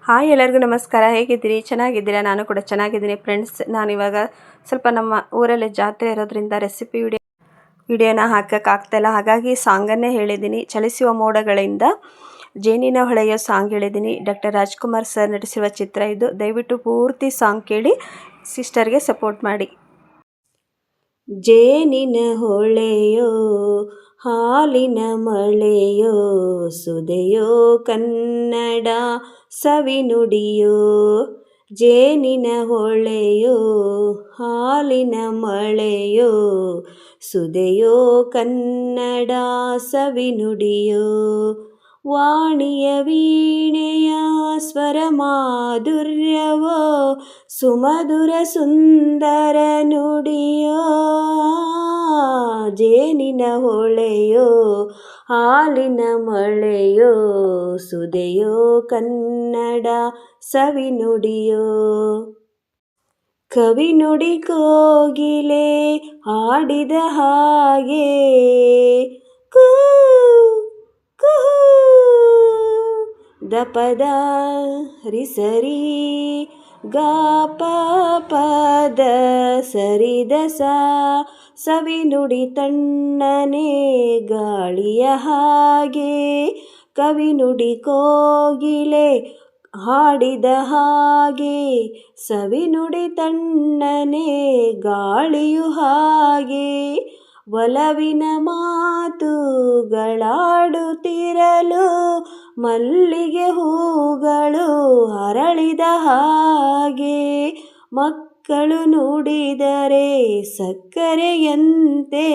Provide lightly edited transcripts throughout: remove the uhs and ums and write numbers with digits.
Hi ಎಲ್ಲರಿಗೂ ನಮಸ್ಕಾರ. ಹೇಗಿದ್ದೀರಿ? ಚೆನ್ನಾಗಿದ್ದೀರಾ? ನಾನು ಕೂಡ ಚೆನ್ನಾಗಿದ್ದೀನಿ ಫ್ರೆಂಡ್ಸ್. ನಾನಿವಾಗ ಸ್ವಲ್ಪ ನಮ್ಮ ಊರಲ್ಲಿ ಜಾತ್ರೆ ಇರೋದ್ರಿಂದ ರೆಸಿಪಿ ವಿಡಿಯೋನ ಹಾಕೋಕ್ಕಾಗ್ತಾಯಿಲ್ಲ, ಹಾಗಾಗಿ ಸಾಂಗನ್ನೇ ಹೇಳಿದ್ದೀನಿ. ಚಲಿಸುವ ಮೋಡಗಳಿಂದ ಜೇನಿನ ಹೊಳೆಯೋ ಸಾಂಗ್ ಹೇಳಿದ್ದೀನಿ. ಡಾಕ್ಟರ್ ರಾಜ್ಕುಮಾರ್ ಸರ್ ನಟಿಸಿರುವ ಚಿತ್ರ ಇದು. ದಯವಿಟ್ಟು ಪೂರ್ತಿ ಸಾಂಗ್ ಕೇಳಿ ಸಿಸ್ಟರ್ಗೆ ಸಪೋರ್ಟ್ ಮಾಡಿ. ಜೇನಿನ ಹೊಳೆಯೋ ಹಾಲಿನ ಮಳೆಯೋ ಸುದೆಯೋ ಕನ್ನಡ ಸವಿನುಡಿಯೋ. ಜೇನಿನ ಹೊಳೆಯೋ ಹಾಲಿನ ಮಳೆಯೋ ಸುದೆಯೋ ಕನ್ನಡ ಸವಿನುಡಿಯೋ. ವಾಣಿಯ ವೀಣೆಯ ಸ್ವರ ಮಾಧುರ್ಯವೋ ಸುಮಧುರ ಸುಂದರ ನುಡಿಯೋ. ಜೇನಿನ ಹೊಳೆಯೋ ಹಾಲಿನ ಮಳೆಯೋ ಸುದೆಯೋ ಕನ್ನಡ ಸವಿನುಡಿಯೋ. ಕವಿನುಡಿ ಕೋಗಿಲೆ ಹಾಡಿದ ಹಾಗೆ ಕೂ ಕುಹೂ ದಪದ ರಿಸರಿ ಗಾಪ ಪದ ಸರಿದ ಸವಿನುಡಿ ತಣ್ಣನೆ ಗಾಳಿಯ ಹಾಗೆ. ಕವಿನುಡಿ ಕೋಗಿಲೆ ಹಾಡಿದ ಹಾಗೆ ಸವಿನುಡಿ ತಣ್ಣನೆ ಗಾಳಿಯು ಹಾಗೆ. ಒಲವಿನ ಮಾತುಗಳಾಡುತ್ತಿರಲು ಮಲ್ಲಿಗೆ ಹೂಗಳು ಅರಳಿದ ಹಾಗೆ. ಮಕ್ಕಳು ನುಡಿದರೆ ಸಕ್ಕರೆಯಂತೆ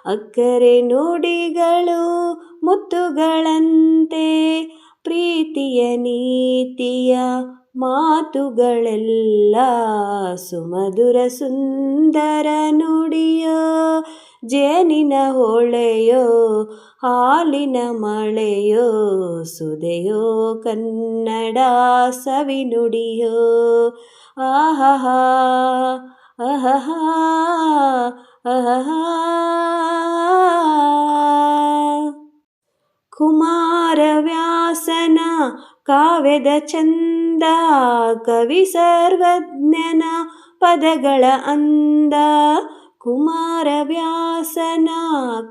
ಅಕ್ಕರೆ ನುಡಿಗಳು ಮುತ್ತುಗಳಂತೆ. ಪ್ರೀತಿಯ ನೀತಿಯ ಮಾತುಗಳೆಲ್ಲ ಸುಮಧುರ ಸುಂದರ ನುಡಿಯೋ. ಜೇನಿನ ಹೊಳೆಯೋ ಹಾಲಿನ ಮಳೆಯೋ ಸುದೆಯೋ ಕನ್ನಡ ಸವಿನುಡಿಯೋ. ಆಹಾ ಆಹಾ ಆಹಾ. ಕುಮಾರವ್ಯಾಸನ ಕಾವ್ಯದ ಚಂದ ಕವಿ ಸರ್ವಜ್ಞನ ಪದಗಳ ಅಂದ. ಕುಮಾರವ್ಯಾಸನ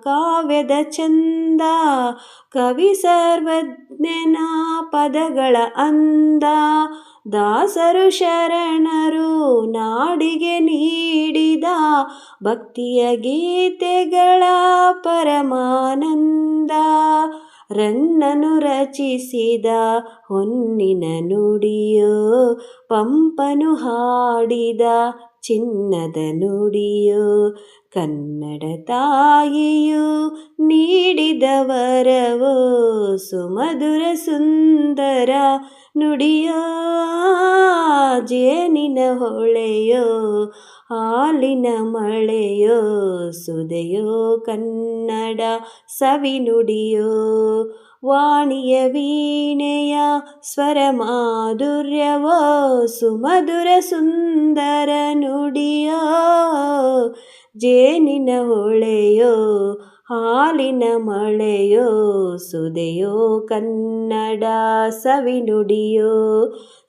ಕಾವ್ಯದ ಚಂದ ಕವಿ ಸರ್ವಜ್ಞನ ಪದಗಳ ಅಂದ. ದಾಸರು ಶರಣರು ನಾಡಿಗೆ ನೀಡಿದ ಭಕ್ತಿಯ ಗೀತೆಗಳ ಪರಮಾನಂದ. ರನ್ನನು ರಚಿಸಿದ ಹೊನ್ನಿನ ನುಡಿಯೋ ಪಂಪನು ಹಾಡಿದ ಚಿನ್ನದ ನುಡಿಯೋ. ಕನ್ನಡ ತಾಯಿಯು ನೀಡಿದ ವರವೋ ಸುಮಧುರ ಸುಂದರ ನುಡಿಯೋ. ಜೇನಿನ ಹೊಳೆಯೋ ಹಾಲಿನ ಮಳೆಯೋ ಸುದೆಯೋ ಕನ್ನಡ ಸವಿನುಡಿಯೋ. ವಾಣಿಯ ವೀಣೆಯ ಸ್ವರ ಮಾಧುರ್ಯವೋ ಸುಮಧುರ ಸುಂದರ ನುಡಿಯೋ. ಜೇನಿನ ಹೊಳೆಯೋ ಹಾಲಿನ ಮಳೆಯೋ ಸುದೆಯೋ ಕನ್ನಡ ಸವಿನುಡಿಯೋ.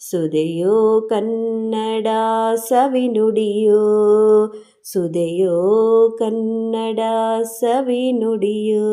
ಸುದೆಯೋ ಕನ್ನಡ ಸವಿನುಡಿಯೋ. ಸುದೆಯೋ ಕನ್ನಡ ಸವಿನುಡಿಯೋ.